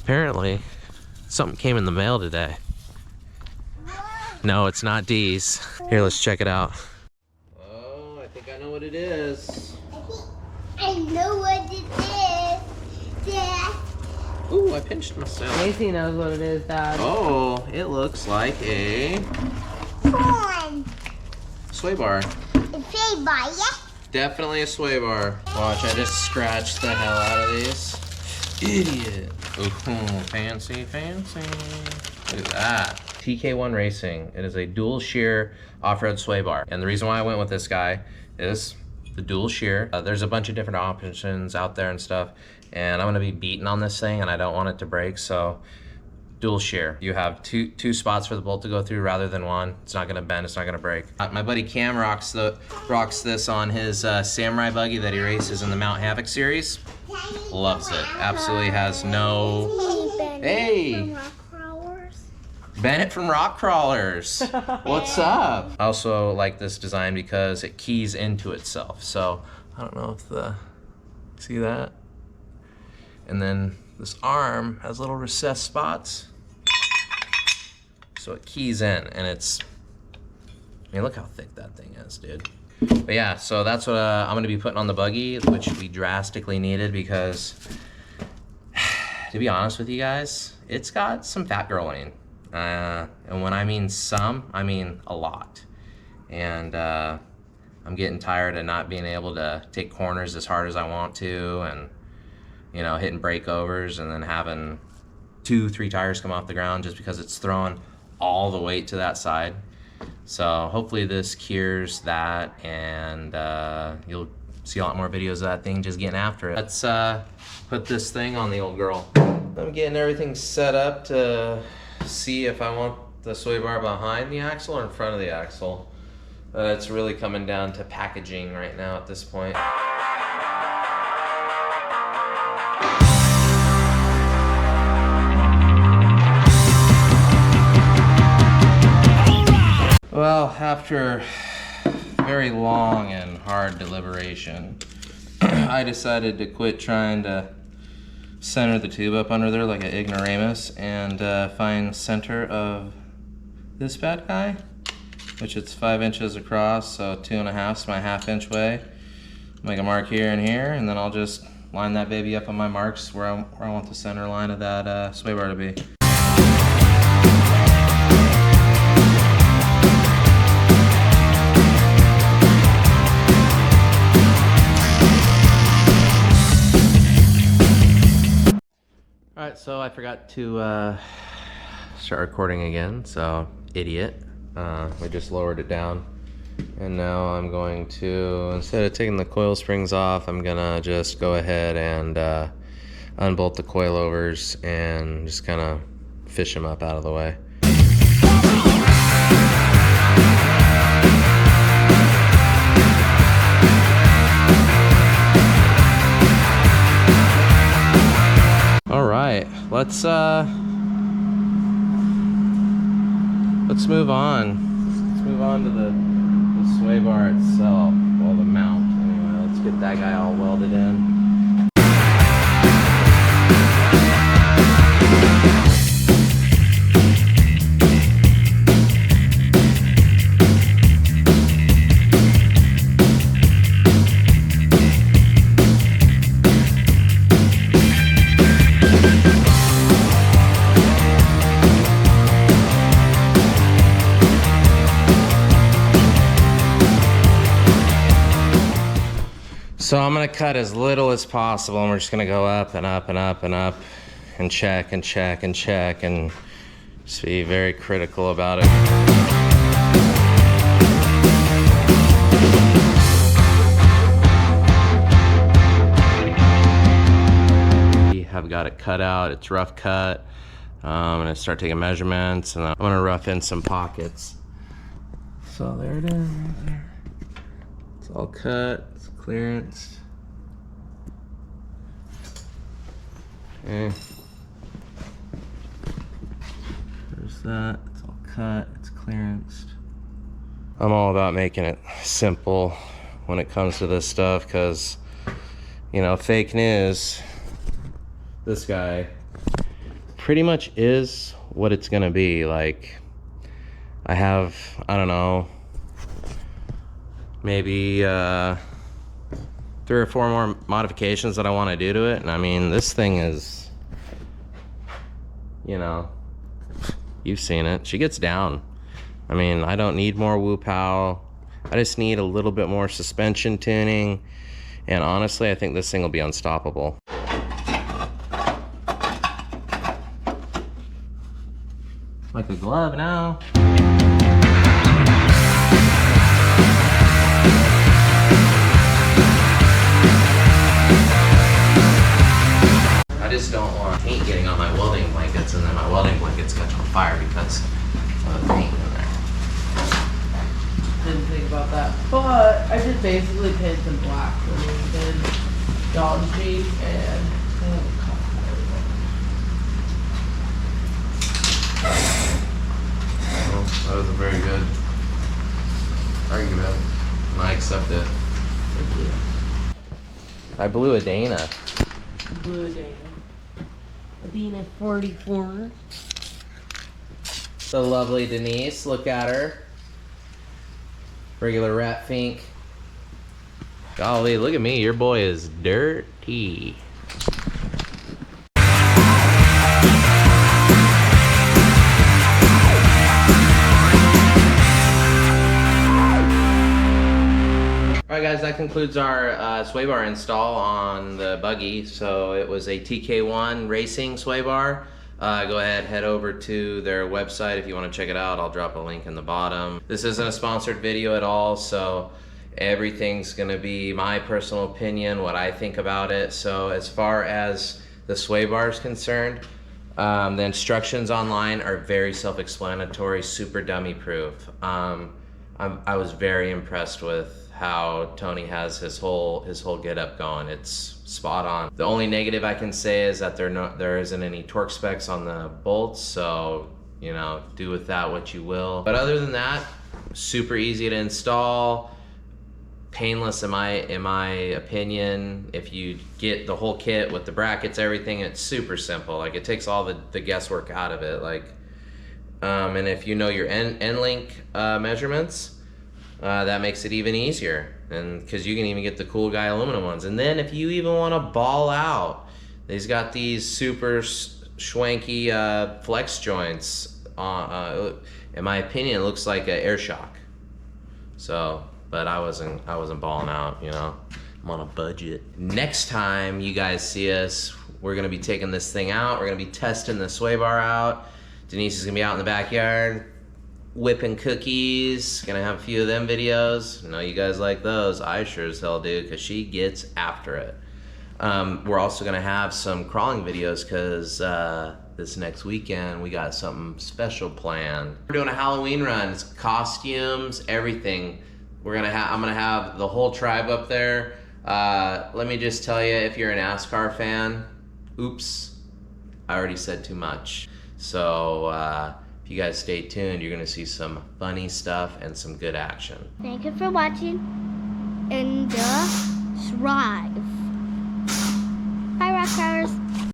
Apparently, something came in the mail today. No, it's not D's. Here, let's check it out. Oh, I think I know what it is. I know what it is, Dad. Ooh, I pinched myself. Macy knows what it is, Dad. Oh, it looks like a Corn. sway bar. A sway bar, yeah? Definitely a sway bar. Watch, I just scratched the hell out of these. Idiot. Ooh, fancy, fancy. Look at that. TK1 Racing. It is a dual shear off-road sway bar. And the reason why I went with this guy is the dual shear. There's a bunch of different options out there and stuff. And I'm gonna be beating on this thing and I don't want it to break, so dual shear. You have two spots for the bolt to go through rather than one. It's not gonna bend, it's not gonna break. My buddy Cam rocks this on his Samurai buggy that he races in the Mount Havoc series. Loves it. Absolutely has no... Hey! Bennett from Rock Crawlers. What's up? I also like this design because it keys into itself. So I don't know if see that? And then this arm has little recessed spots. So it keys in and it's, I mean, look how thick that thing is, dude. But yeah, so that's what I'm gonna be putting on the buggy, which we drastically needed because, to be honest with you guys, it's got some fat girling. And when I mean some, I mean a lot. And I'm getting tired of not being able to take corners as hard as I want to, and you know, hitting breakovers and then having 2-3 tires come off the ground just because it's throwing all the weight to that side. So hopefully this cures that, and you'll see a lot more videos of that thing just getting after it. Let's put this thing on the old girl. I'm getting everything set up to see if I want the sway bar behind the axle or in front of the axle. It's really coming down to packaging right now at this point. Well, after very long and hard deliberation, I decided to quit trying to center the tube up under there like an ignoramus and find center of this bad guy, which it's 5 inches across, so 2.5 is my 1/2 inch way. Make a mark here and here, and then I'll just line that baby up on my marks where I want the center line of that sway bar to be. Alright, so I forgot to start recording again, so idiot. We just lowered it down. And now I'm going to, instead of taking the coil springs off, I'm gonna just go ahead and unbolt the coilovers and just kind of fish them up out of the way. Alright, let's move on. Let's move on to the sway bar itself, well, the mount. Anyway, let's get that guy all welded in. So I'm gonna cut as little as possible, and we're just gonna go up and up and up and up and check and check and check and just be very critical about it. I've got it cut out, it's rough cut. I'm gonna start taking measurements and I'm gonna rough in some pockets. So there it is, right there. It's all cut. Clearance. Okay. There's that. It's all cut. It's clearanced. I'm all about making it simple when it comes to this stuff because, you know, fake news. This guy pretty much is what it's gonna be. Like, I have, I don't know, maybe 3 or 4 more modifications that I want to do to it. And I mean, this thing is, you know, you've seen it. She gets down. I mean, I don't need more woo pow. I just need a little bit more suspension tuning. And honestly, I think this thing will be unstoppable. Like a glove now. I just don't want paint getting on my welding blankets and then my welding blankets catch on fire because of the paint in there. Didn't think about that. But I just basically painted them black when we did dog jeep and Well, that was a very good argument, and I accept it. thank you. I blew a Dana. Blue Dana. A Dana 44. The lovely Denise, look at her. Regular rat fink. Golly, look at me, your boy is dirty. Alright guys, that concludes our sway bar install on the buggy. So it was a TK1 Racing sway bar. Go ahead, head over to their website if you want to check it out. I'll drop a link in the bottom. This isn't a sponsored video at all, so everything's going to be my personal opinion, what I think about it. So as far as the sway bar is concerned, the instructions online are very self-explanatory, super dummy proof. I was very impressed with how Tony has his whole get up going. It's spot on. The only negative I can say is that there isn't any torque specs on the bolts, so you know, do with that what you will. But other than that, super easy to install, painless in my opinion. If you get the whole kit with the brackets, everything, it's super simple. Like, it takes all the guesswork out of it. Like, and if you know your end link measurements, that makes it even easier, and because you can even get the cool guy aluminum ones. And then if you even want to ball out, he's got these super schwanky flex joints. In my opinion, it looks like an air shock. So, but I wasn't balling out, you know. I'm on a budget. Next time you guys see us, we're gonna be taking this thing out. We're gonna be testing the sway bar out. Denise is gonna be out in the backyard whipping cookies. Gonna have a few of them videos. I know you guys like those. I sure as hell do, because she gets after it. We're also gonna have some crawling videos because this next weekend we got something special planned. We're doing a Halloween run. It's costumes, everything. I'm gonna have the whole tribe up there. Let me just tell you, if you're a NASCAR fan, oops, I already said too much. So if you guys stay tuned, you're gonna see some funny stuff and some good action. Thank you for watching and subscribe. Hi, Rock Powers.